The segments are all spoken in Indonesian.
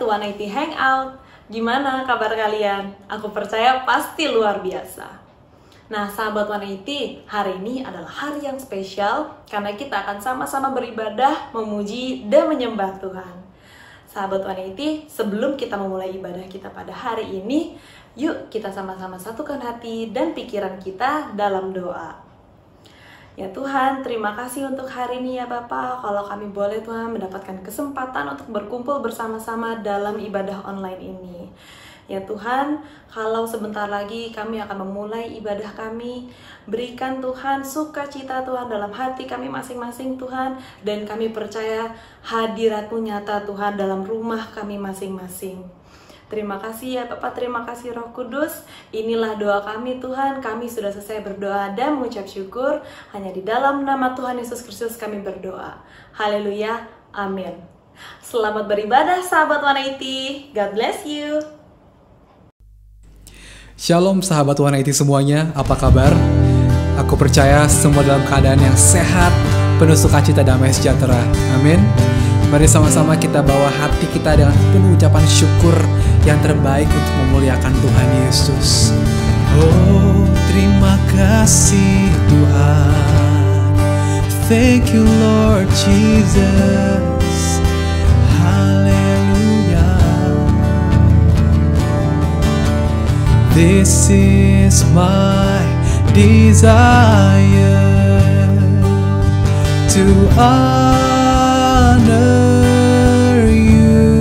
to 180 Hangout. Gimana kabar kalian? Aku percaya pasti luar biasa. Nah, sahabat 180, hari ini adalah hari yang spesial karena kita akan sama-sama beribadah, memuji, dan menyembah Tuhan. Sahabat 180, sebelum kita memulai ibadah kita pada hari ini, yuk kita sama-sama satukan hati dan pikiran kita dalam doa. Ya Tuhan, terima kasih untuk hari ini ya Bapa. Kalau kami boleh Tuhan mendapatkan kesempatan untuk berkumpul bersama-sama dalam ibadah online ini. Ya Tuhan, kalau sebentar lagi kami akan memulai ibadah kami, berikan Tuhan sukacita Tuhan dalam hati kami masing-masing Tuhan. Dan kami percaya hadirat-Mu nyata Tuhan dalam rumah kami masing-masing. Terima kasih ya Bapak, terima kasih Roh Kudus. Inilah doa kami Tuhan, kami sudah selesai berdoa dan mengucap syukur. Hanya di dalam nama Tuhan Yesus Kristus kami berdoa. Haleluya, amin. Selamat beribadah sahabat 180, God bless you. Shalom sahabat 180 semuanya, apa kabar? Aku percaya semua dalam keadaan yang sehat, penuh sukacita, damai sejahtera, amin. Mari sama-sama kita bawa hati kita dengan penuh ucapan syukur yang terbaik untuk memuliakan Tuhan Yesus. Oh, terima kasih Tuhan. Thank you Lord Jesus. Hallelujah. This is my desire to honor you,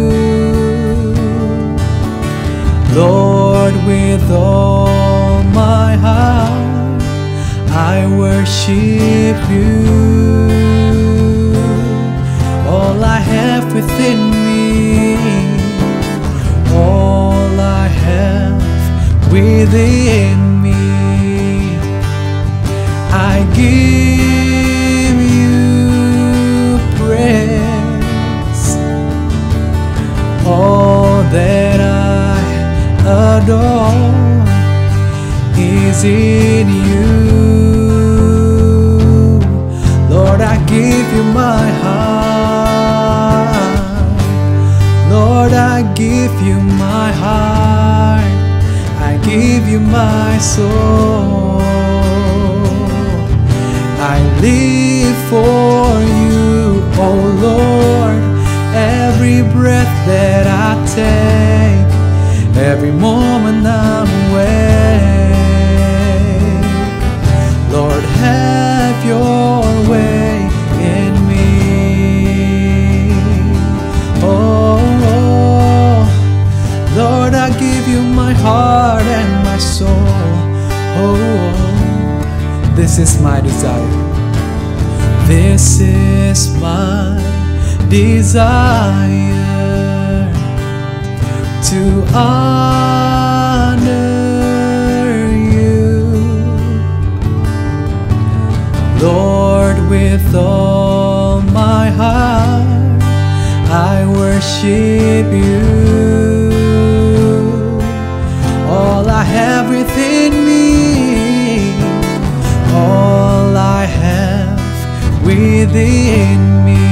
Lord, with all my heart. I worship you. All I have within me, all I have within me, I give you praise. All that I adore is in you. Lord, I give you my heart. Lord, I give you my heart. I give you my soul. I live for you, oh Lord. Every breath that I take, every moment I'm awake. Lord, have your way in me. Oh, Lord, I give you my heart and my soul. Oh, this is my desire. This is my desire to honor you, Lord, with all my heart. I worship you. All I have within me, all I have within me,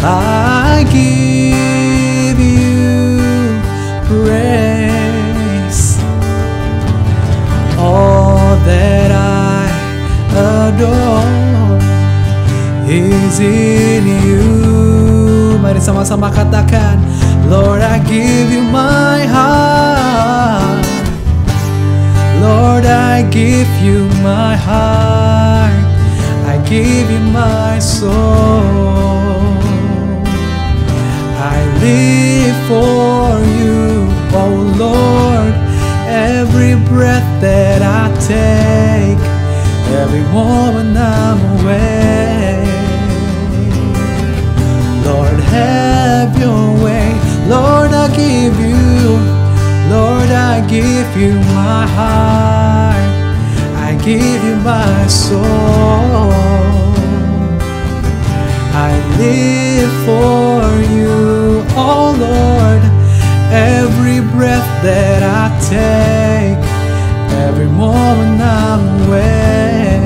I give you praise. All that I adore is in you. Mari sama-sama katakan, Lord, I give you my heart. Lord, I give you my heart. I give you my soul. I live for you, oh Lord. Every breath that I take, every moment I'm awake. Lord, have your way. Lord, I give you, Lord, I give you my heart. I give you my soul. I live for you, oh Lord. Every breath that I take, every moment I'm awake.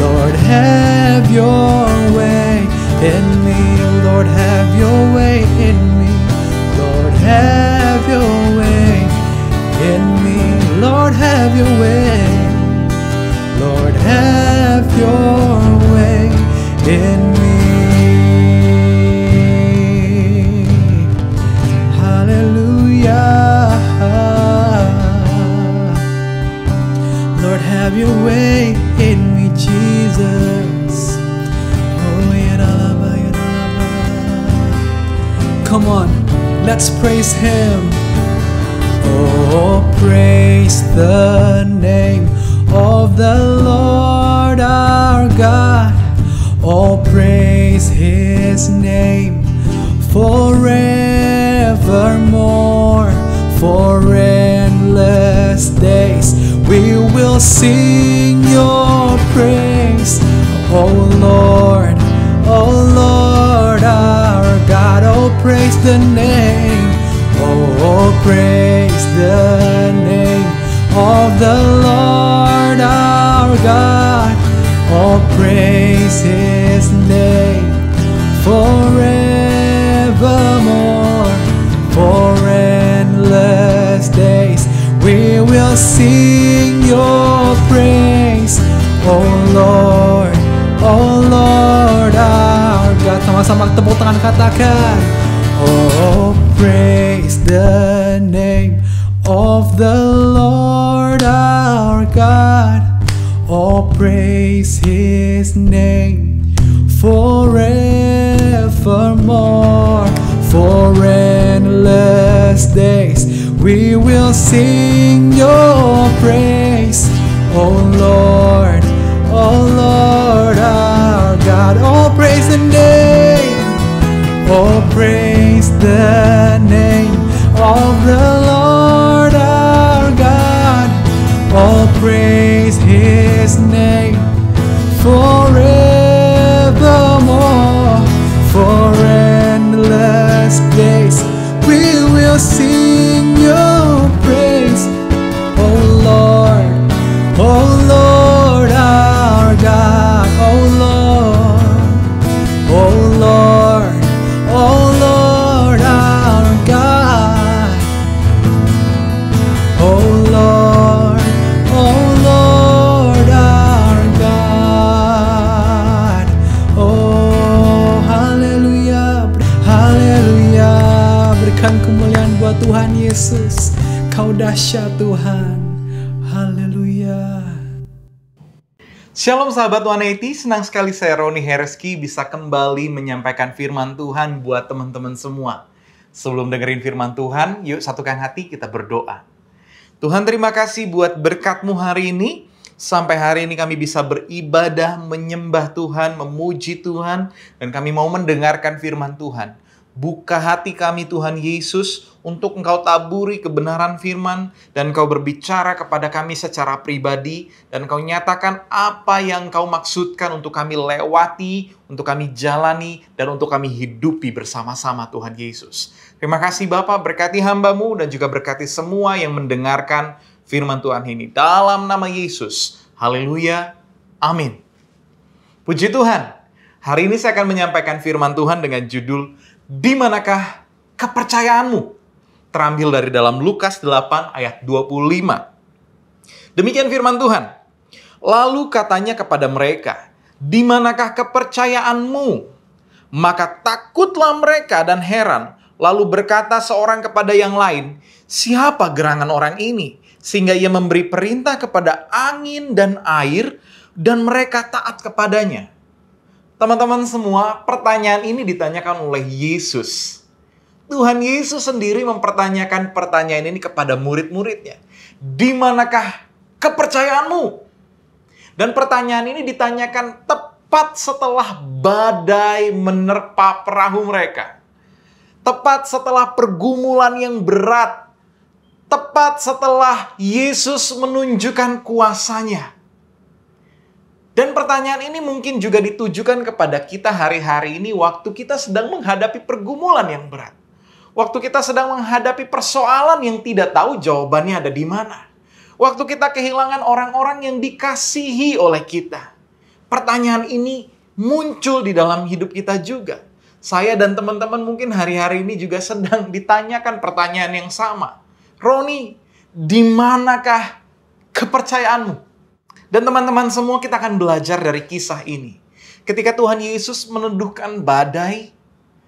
Lord, have your way in me. Lord, have Come on, let's praise Him. Oh, praise the name of the Lord our God. Oh, praise His name forevermore. For endless days we will sing your praise. Oh Lord our God. Oh, praise the name. Oh, praise the name of the Lord our God. Oh, praise His name forevermore. For endless days we will sing your praise. Oh Lord our God. Sama-sama tepuk tangan katakan, oh, praise the name of the Lord our God. Oh, praise His name forevermore. For endless days we will sing your praise. Oh Lord our God. Oh, praise the name. Oh, praise the name of the Lord our God. Oh, praise His name forevermore. For endless days we will sing your praise. Oh Lord our God. Oh Lord our God. Oh Lord our God. Oh, haleluya, haleluya. Berikan kemuliaan buat Tuhan Yesus. Kau dahsyat Tuhan. Haleluya. Shalom sahabat 180, senang sekali saya Roni Hereski bisa kembali menyampaikan firman Tuhan buat teman-teman semua. Sebelum dengerin firman Tuhan, yuk satukan hati kita berdoa. Tuhan, terima kasih buat berkat-Mu hari ini. Sampai hari ini kami bisa beribadah, menyembah Tuhan, memuji Tuhan, dan kami mau mendengarkan firman Tuhan. Buka hati kami Tuhan Yesus untuk Engkau taburi kebenaran firman dan Engkau berbicara kepada kami secara pribadi dan Engkau nyatakan apa yang Engkau maksudkan untuk kami lewati, untuk kami jalani, dan untuk kami hidupi bersama-sama Tuhan Yesus. Terima kasih Bapa, berkati hamba-Mu dan juga berkati semua yang mendengarkan firman Tuhan ini. Dalam nama Yesus, haleluya, amin. Puji Tuhan, hari ini saya akan menyampaikan firman Tuhan dengan judul Di manakah kepercayaanmu? Terambil dari dalam Lukas 8 ayat 25. Demikian firman Tuhan. Lalu katanya kepada mereka, di manakah kepercayaanmu? Maka takutlah mereka dan heran. Lalu berkata seorang kepada yang lain, siapa gerangan orang ini? Sehingga ia memberi perintah kepada angin dan air dan mereka taat kepadanya. Teman-teman semua, pertanyaan ini ditanyakan oleh Yesus. Tuhan Yesus sendiri mempertanyakan pertanyaan ini kepada murid-muridnya. Di manakah kepercayaanmu? Dan pertanyaan ini ditanyakan tepat setelah badai menerpa perahu mereka. Tepat setelah pergumulan yang berat. Tepat setelah Yesus menunjukkan kuasanya. Dan pertanyaan ini mungkin juga ditujukan kepada kita hari-hari ini waktu kita sedang menghadapi pergumulan yang berat. Waktu kita sedang menghadapi persoalan yang tidak tahu jawabannya ada di mana. Waktu kita kehilangan orang-orang yang dikasihi oleh kita. Pertanyaan ini muncul di dalam hidup kita juga. Saya dan teman-teman mungkin hari-hari ini juga sedang ditanyakan pertanyaan yang sama. Roni, di manakah kepercayaanmu? Dan teman-teman semua kita akan belajar dari kisah ini. Ketika Tuhan Yesus meneduhkan badai,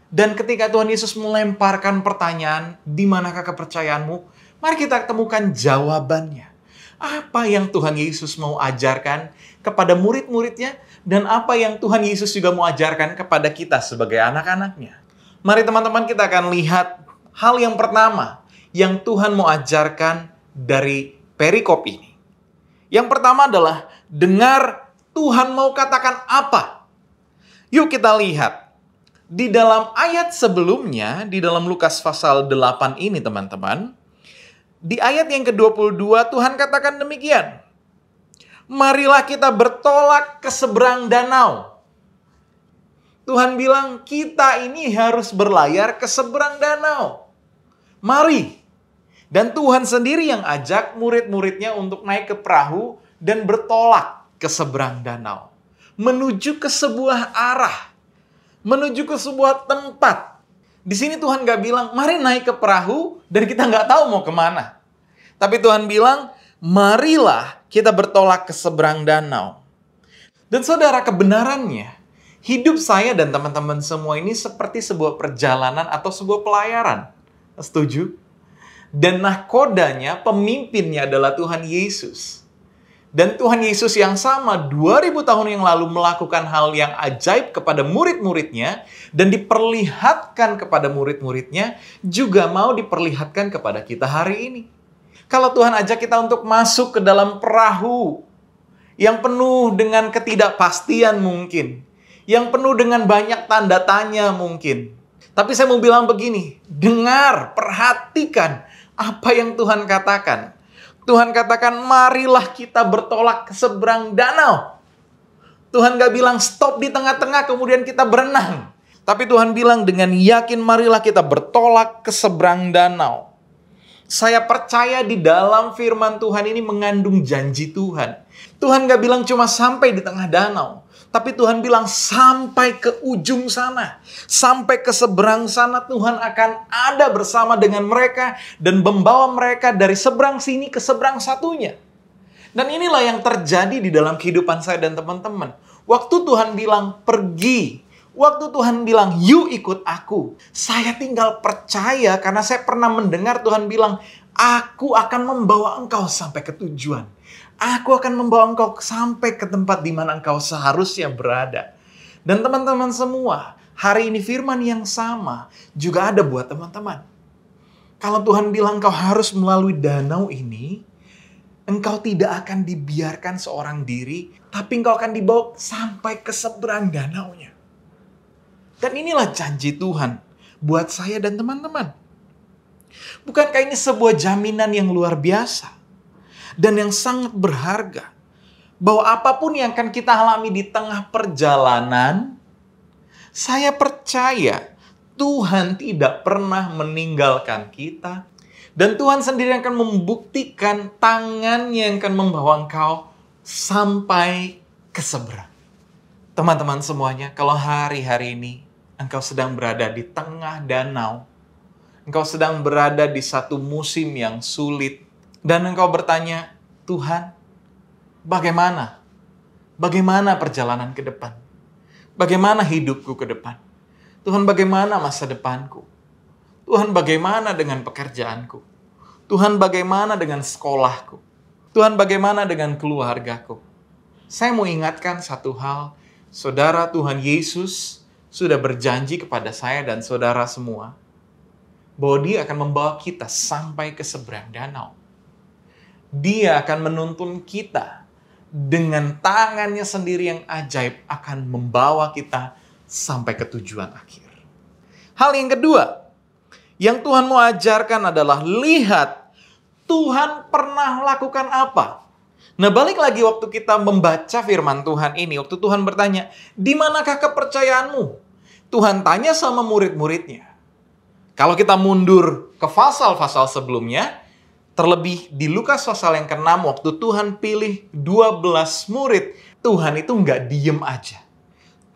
dan ketika Tuhan Yesus melemparkan pertanyaan, di manakah kepercayaanmu? Mari kita temukan jawabannya. Apa yang Tuhan Yesus mau ajarkan kepada murid-muridnya, dan apa yang Tuhan Yesus juga mau ajarkan kepada kita sebagai anak-anaknya. Mari teman-teman kita akan lihat hal yang pertama yang Tuhan mau ajarkan dari perikop ini. Yang pertama adalah dengar Tuhan mau katakan apa. Yuk kita lihat. Di dalam ayat sebelumnya, di dalam Lukas pasal 8 ini teman-teman, di ayat yang ke-22 Tuhan katakan demikian. Marilah kita bertolak ke seberang danau. Tuhan bilang kita ini harus berlayar ke seberang danau. Mari. Dan Tuhan sendiri yang ajak murid-muridnya untuk naik ke perahu dan bertolak ke seberang danau. Menuju ke sebuah arah. Menuju ke sebuah tempat. Di sini Tuhan gak bilang, mari naik ke perahu dan kita gak tahu mau kemana. Tapi Tuhan bilang, marilah kita bertolak ke seberang danau. Dan saudara, kebenarannya, hidup saya dan teman-teman semua ini seperti sebuah perjalanan atau sebuah pelayaran. Setuju? Dan nahkodanya, pemimpinnya adalah Tuhan Yesus. Dan Tuhan Yesus yang sama 2000 tahun yang lalu melakukan hal yang ajaib kepada murid-muridnya dan diperlihatkan kepada murid-muridnya juga mau diperlihatkan kepada kita hari ini. Kalau Tuhan ajak kita untuk masuk ke dalam perahu yang penuh dengan ketidakpastian mungkin, yang penuh dengan banyak tanda tanya mungkin. Tapi saya mau bilang begini, dengar, perhatikan apa yang Tuhan katakan. Tuhan katakan, marilah kita bertolak ke seberang danau. Tuhan gak bilang stop di tengah-tengah kemudian kita berenang. Tapi Tuhan bilang dengan yakin marilah kita bertolak ke seberang danau. Saya percaya di dalam firman Tuhan ini mengandung janji Tuhan. Tuhan gak bilang cuma sampai di tengah danau. Tapi Tuhan bilang sampai ke ujung sana. Sampai ke seberang sana Tuhan akan ada bersama dengan mereka. Dan membawa mereka dari seberang sini ke seberang satunya. Dan inilah yang terjadi di dalam kehidupan saya dan teman-teman. Waktu Tuhan bilang pergi. Waktu Tuhan bilang yuk ikut aku. Saya tinggal percaya karena saya pernah mendengar Tuhan bilang aku akan membawa engkau sampai ke tujuan. Aku akan membawa engkau sampai ke tempat di mana engkau seharusnya berada. Dan teman-teman semua, hari ini firman yang sama juga ada buat teman-teman. Kalau Tuhan bilang engkau harus melalui danau ini, engkau tidak akan dibiarkan seorang diri, tapi engkau akan dibawa sampai ke seberang danaunya. Dan inilah janji Tuhan buat saya dan teman-teman. Bukankah ini sebuah jaminan yang luar biasa? Dan yang sangat berharga. Bahwa apapun yang akan kita alami di tengah perjalanan, saya percaya Tuhan tidak pernah meninggalkan kita. Dan Tuhan sendiri akan membuktikan tangannya yang akan membawa engkau sampai ke seberang. Teman-teman semuanya, kalau hari-hari ini engkau sedang berada di tengah danau, engkau sedang berada di satu musim yang sulit, dan engkau bertanya, Tuhan, bagaimana? Bagaimana perjalanan ke depan? Bagaimana hidupku ke depan? Tuhan, bagaimana masa depanku? Tuhan, bagaimana dengan pekerjaanku? Tuhan, bagaimana dengan sekolahku? Tuhan, bagaimana dengan keluargaku? Saya mau ingatkan satu hal, saudara, Tuhan Yesus sudah berjanji kepada saya dan saudara semua, bahwa Dia akan membawa kita sampai ke seberang danau. Dia akan menuntun kita dengan tangannya sendiri yang ajaib akan membawa kita sampai ke tujuan akhir. Hal yang kedua yang Tuhan mau ajarkan adalah lihat Tuhan pernah lakukan apa. Nah, balik lagi waktu kita membaca firman Tuhan ini, waktu Tuhan bertanya, di manakah kepercayaanmu? Tuhan tanya sama murid-muridnya. Kalau kita mundur ke pasal-pasal sebelumnya, terlebih di Lukas pasal yang ke-6, waktu Tuhan pilih 12 murid, Tuhan itu nggak diem aja.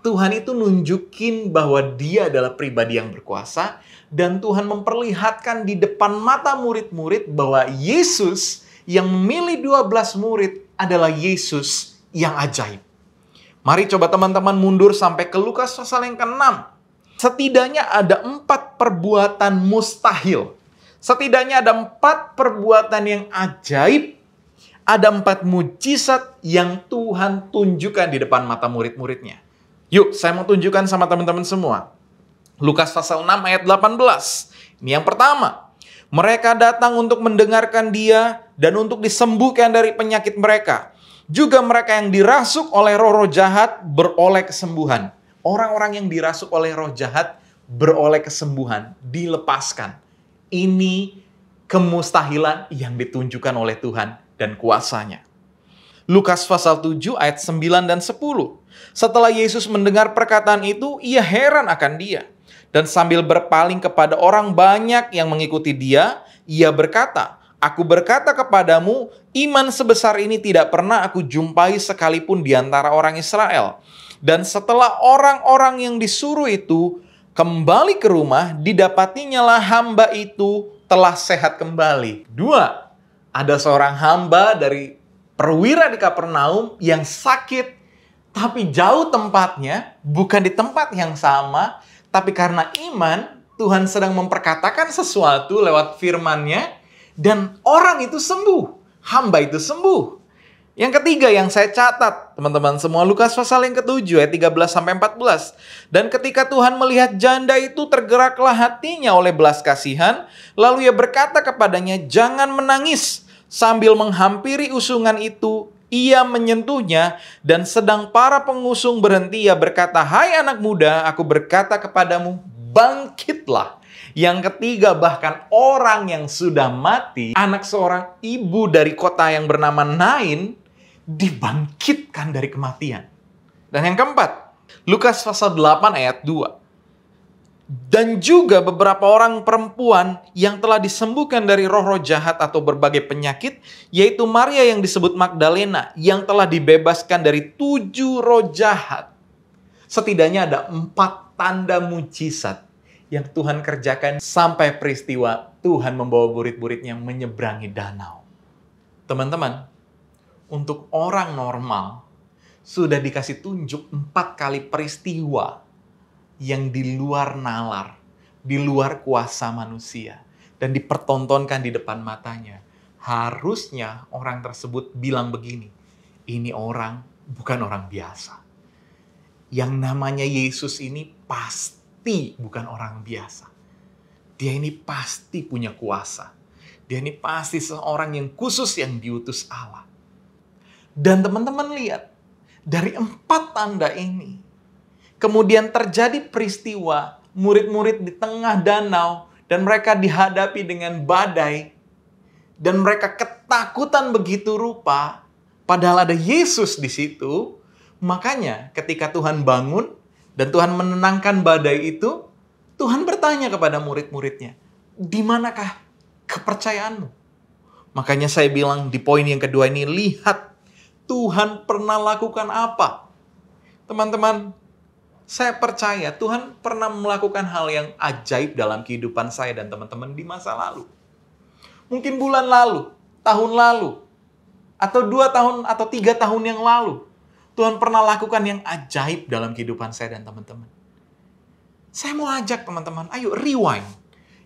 Tuhan itu nunjukin bahwa Dia adalah pribadi yang berkuasa, dan Tuhan memperlihatkan di depan mata murid-murid bahwa Yesus yang memilih 12 murid adalah Yesus yang ajaib. Mari coba teman-teman mundur sampai ke Lukas pasal yang ke-6. Setidaknya ada 4 perbuatan mustahil. Setidaknya ada 4 perbuatan yang ajaib. Ada 4 mujizat yang Tuhan tunjukkan di depan mata murid-muridnya. Yuk, saya mau tunjukkan sama teman-teman semua. Lukas pasal 6 ayat 18. Ini yang pertama. Mereka datang untuk mendengarkan dia dan untuk disembuhkan dari penyakit mereka. Juga mereka yang dirasuk oleh roh-roh jahat beroleh kesembuhan. Orang-orang yang dirasuk oleh roh jahat beroleh kesembuhan, dilepaskan. Ini kemustahilan yang ditunjukkan oleh Tuhan dan kuasanya. Lukas pasal 7 ayat 9 dan 10. Setelah Yesus mendengar perkataan itu, ia heran akan dia. Dan sambil berpaling kepada orang banyak yang mengikuti dia, ia berkata, "Aku berkata kepadamu, iman sebesar ini tidak pernah aku jumpai sekalipun di antara orang Israel." Dan setelah orang-orang yang disuruh itu kembali ke rumah, didapatinya lah hamba itu telah sehat kembali. 2. Ada seorang hamba dari perwira di Kapernaum yang sakit, tapi jauh tempatnya, bukan di tempat yang sama, tapi karena iman, Tuhan sedang memperkatakan sesuatu lewat firman-Nya, dan orang itu sembuh. Hamba itu sembuh. Yang ketiga yang saya catat, teman-teman semua, Lukas pasal yang ke-7 ayat 13-14. Dan ketika Tuhan melihat janda itu, tergeraklah hatinya oleh belas kasihan, lalu ia berkata kepadanya, "Jangan menangis." Sambil menghampiri usungan itu, ia menyentuhnya, dan sedang para pengusung berhenti, ia berkata, "Hai anak muda, aku berkata kepadamu, bangkitlah." Yang ketiga, bahkan orang yang sudah mati, anak seorang ibu dari kota yang bernama Nain, dibangkitkan dari kematian. Dan yang keempat, Lukas pasal 8 ayat 2. Dan juga beberapa orang perempuan yang telah disembuhkan dari roh-roh jahat atau berbagai penyakit, yaitu Maria yang disebut Magdalena, yang telah dibebaskan dari 7 roh jahat. Setidaknya ada 4 tanda mujizat yang Tuhan kerjakan sampai peristiwa Tuhan membawa murid-muridnya menyeberangi danau. Teman-teman, untuk orang normal, sudah dikasih tunjuk 4 kali peristiwa yang di luar nalar, di luar kuasa manusia, dan dipertontonkan di depan matanya. Harusnya orang tersebut bilang begini, ini orang bukan orang biasa. Yang namanya Yesus ini pasti bukan orang biasa. Dia ini pasti punya kuasa. Dia ini pasti seorang yang khusus yang diutus Allah. Dan teman-teman lihat, dari 4 tanda ini, kemudian terjadi peristiwa murid-murid di tengah danau dan mereka dihadapi dengan badai dan mereka ketakutan begitu rupa padahal ada Yesus di situ. Makanya ketika Tuhan bangun dan Tuhan menenangkan badai itu, Tuhan bertanya kepada murid-muridnya, "Di manakah kepercayaanmu?" Makanya saya bilang di poin yang kedua ini, lihat Tuhan pernah lakukan apa. Teman-teman, saya percaya Tuhan pernah melakukan hal yang ajaib dalam kehidupan saya dan teman-teman di masa lalu. Mungkin bulan lalu, tahun lalu, atau 2 tahun atau 3 tahun yang lalu. Tuhan pernah lakukan yang ajaib dalam kehidupan saya dan teman-teman. Saya mau ajak teman-teman, ayo rewind.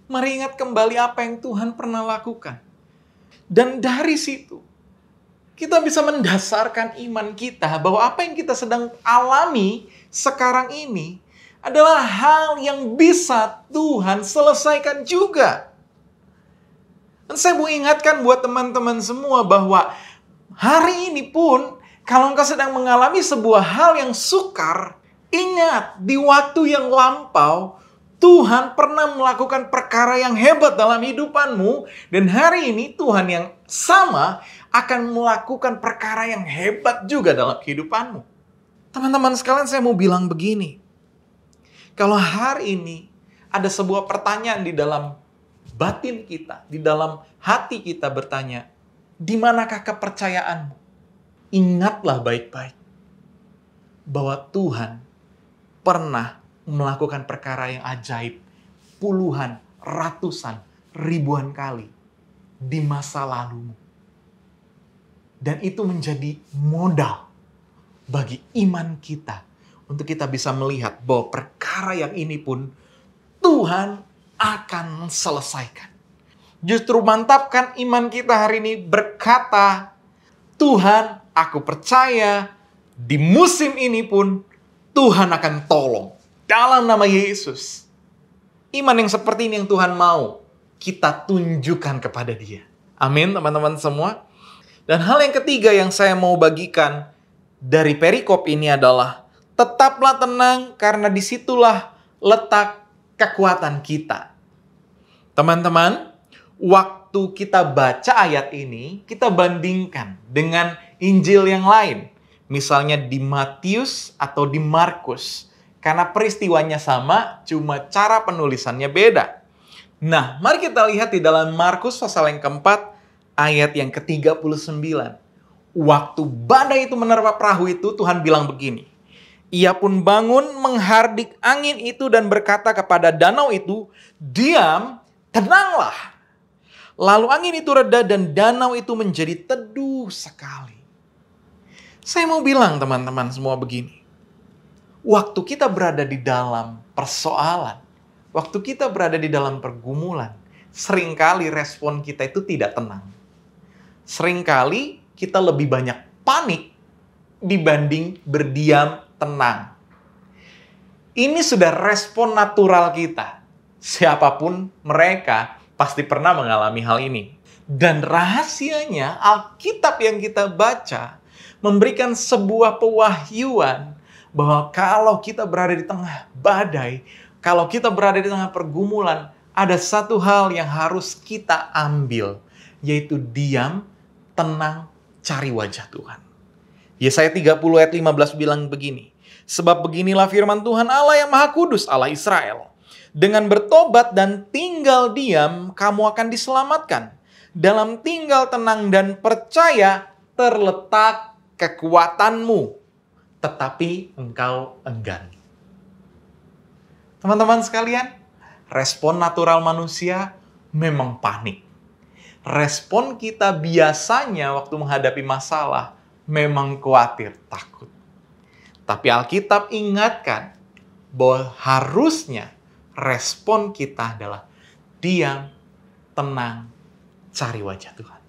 Mari ingat kembali apa yang Tuhan pernah lakukan. Dan dari situ, kita bisa mendasarkan iman kita bahwa apa yang kita sedang alami sekarang ini adalah hal yang bisa Tuhan selesaikan juga. Dan saya mau ingatkan buat teman-teman semua bahwa hari ini pun kalau engkau sedang mengalami sebuah hal yang sukar, ingat di waktu yang lampau Tuhan pernah melakukan perkara yang hebat dalam hidupanmu, dan hari ini Tuhan yang sama akan melakukan perkara yang hebat juga dalam kehidupanmu. Teman-teman sekalian, saya mau bilang begini. Kalau hari ini ada sebuah pertanyaan di dalam batin kita, di dalam hati kita bertanya, di manakah kepercayaanmu? Ingatlah baik-baik bahwa Tuhan pernah melakukan perkara yang ajaib puluhan, ratusan, ribuan kali di masa lalumu. Dan itu menjadi modal bagi iman kita untuk kita bisa melihat bahwa perkara yang ini pun Tuhan akan selesaikan. Justru mantapkan iman kita hari ini berkata, Tuhan, aku percaya di musim ini pun Tuhan akan tolong. Dalam nama Yesus. Iman yang seperti ini yang Tuhan mau kita tunjukkan kepada Dia. Amin, teman-teman semua. Dan hal yang ketiga yang saya mau bagikan dari perikop ini adalah tetaplah tenang karena disitulah letak kekuatan kita. Teman-teman, waktu kita baca ayat ini, kita bandingkan dengan Injil yang lain. Misalnya di Matius atau di Markus. Karena peristiwanya sama, cuma cara penulisannya beda. Nah, mari kita lihat di dalam Markus pasal yang keempat, ayat yang ke-39. Waktu badai itu menerpa perahu itu, Tuhan bilang begini. Ia pun bangun menghardik angin itu dan berkata kepada danau itu, "Diam, tenanglah." Lalu angin itu reda dan danau itu menjadi teduh sekali. Saya mau bilang teman-teman semua begini. Waktu kita berada di dalam persoalan, waktu kita berada di dalam pergumulan, seringkali respon kita itu tidak tenang. Seringkali kita lebih banyak panik dibanding berdiam tenang. Ini sudah respon natural kita. Siapapun mereka pasti pernah mengalami hal ini. Dan rahasianya Alkitab yang kita baca memberikan sebuah pewahyuan bahwa kalau kita berada di tengah badai, kalau kita berada di tengah pergumulan, ada satu hal yang harus kita ambil, yaitu diam, tenang, cari wajah Tuhan. Yesaya 30 ayat 15 bilang begini, "Sebab beginilah firman Tuhan Allah yang Maha Kudus, Allah Israel. Dengan bertobat dan tinggal diam, kamu akan diselamatkan. Dalam tinggal tenang dan percaya terletak kekuatanmu, tetapi engkau enggan." Teman-teman sekalian, respon natural manusia memang panik. Respon kita biasanya waktu menghadapi masalah memang khawatir, takut. Tapi Alkitab ingatkan bahwa harusnya respon kita adalah diam, tenang, cari wajah Tuhan.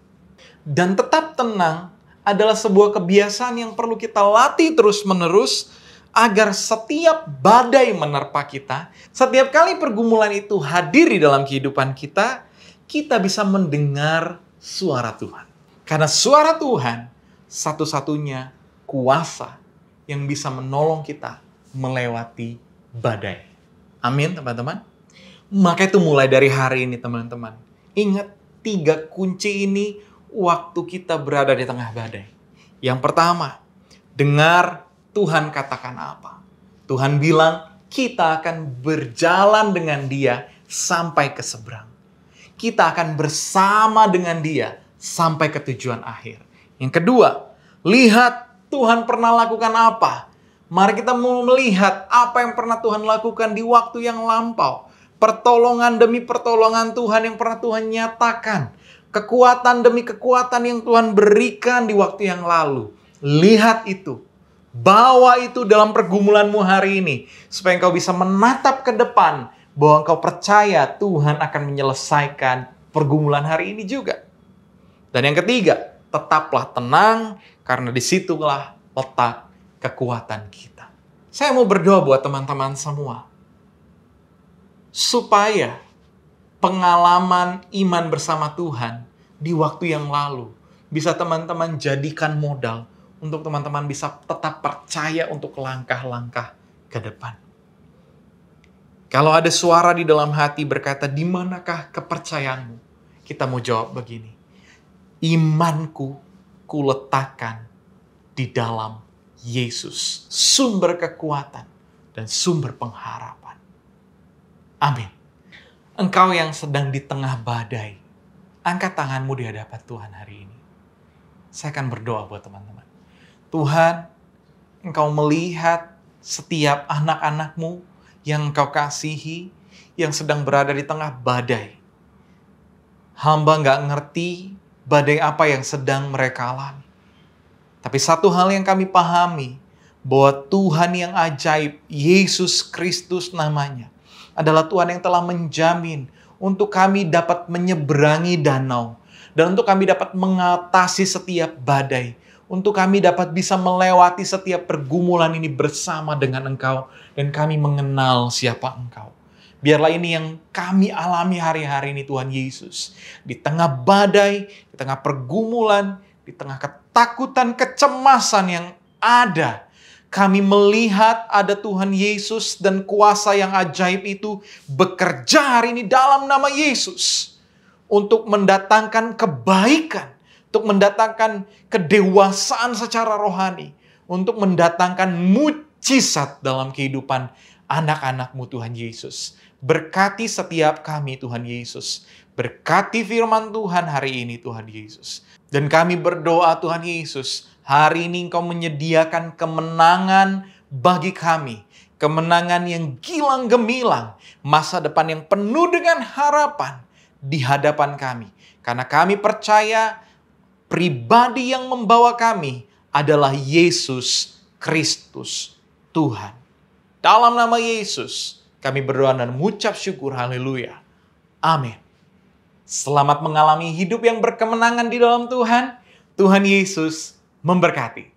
Dan tetap tenang adalah sebuah kebiasaan yang perlu kita latih terus-menerus agar setiap badai menerpa kita, setiap kali pergumulan itu hadir di dalam kehidupan kita, kita bisa mendengar suara Tuhan. Karena suara Tuhan satu-satunya kuasa yang bisa menolong kita melewati badai. Amin, teman-teman. Maka itu mulai dari hari ini, teman-teman. Ingat 3 kunci ini waktu kita berada di tengah badai. Yang pertama, dengar Tuhan katakan apa. Tuhan bilang kita akan berjalan dengan Dia sampai ke seberang. Kita akan bersama dengan Dia sampai ke tujuan akhir. Yang kedua, lihat Tuhan pernah lakukan apa. Mari kita mau melihat apa yang pernah Tuhan lakukan di waktu yang lampau. Pertolongan demi pertolongan Tuhan yang pernah Tuhan nyatakan. Kekuatan demi kekuatan yang Tuhan berikan di waktu yang lalu. Lihat itu. Bawa itu dalam pergumulanmu hari ini. Supaya engkau bisa menatap ke depan. Bahwa engkau percaya Tuhan akan menyelesaikan pergumulan hari ini juga. Dan yang ketiga, tetaplah tenang. Karena disitulah letak kekuatan kita. Saya mau berdoa buat teman-teman semua. Supaya pengalaman iman bersama Tuhan di waktu yang lalu bisa teman-teman jadikan modal untuk teman-teman bisa tetap percaya untuk langkah-langkah ke depan. Kalau ada suara di dalam hati berkata, "Di manakah kepercayaanmu?" Kita mau jawab begini. Imanku kuletakkan di dalam Yesus, sumber kekuatan dan sumber pengharapan. Amin. Engkau yang sedang di tengah badai, angkat tanganmu di hadapan Tuhan hari ini. Saya akan berdoa buat teman-teman. Tuhan, Engkau melihat setiap anak-anak-Mu yang Engkau kasihi, yang sedang berada di tengah badai. Hamba nggak ngerti badai apa yang sedang mereka alami. Tapi satu hal yang kami pahami, bahwa Tuhan yang ajaib, Yesus Kristus namanya, adalah Tuhan yang telah menjamin untuk kami dapat menyeberangi danau, dan untuk kami dapat mengatasi setiap badai, untuk kami dapat bisa melewati setiap pergumulan ini bersama dengan Engkau, dan kami mengenal siapa Engkau. Biarlah ini yang kami alami hari-hari ini Tuhan Yesus. Di tengah badai, di tengah pergumulan, di tengah ketakutan, kecemasan yang ada. Kami melihat ada Tuhan Yesus dan kuasa yang ajaib itu bekerja hari ini dalam nama Yesus. Untuk mendatangkan kebaikan, untuk mendatangkan kedewasaan secara rohani, untuk mendatangkan mujizat dalam kehidupan anak-anak-Mu Tuhan Yesus. Berkati setiap kami Tuhan Yesus. Berkati firman Tuhan hari ini Tuhan Yesus. Dan kami berdoa Tuhan Yesus, hari ini Engkau menyediakan kemenangan bagi kami. Kemenangan yang gilang gemilang. Masa depan yang penuh dengan harapan di hadapan kami. Karena kami percaya pribadi yang membawa kami adalah Yesus Kristus Tuhan. Dalam nama Yesus kami berdoa dan mengucap syukur. Haleluya. Amin. Selamat mengalami hidup yang berkemenangan di dalam Tuhan. Tuhan Yesus memberkati.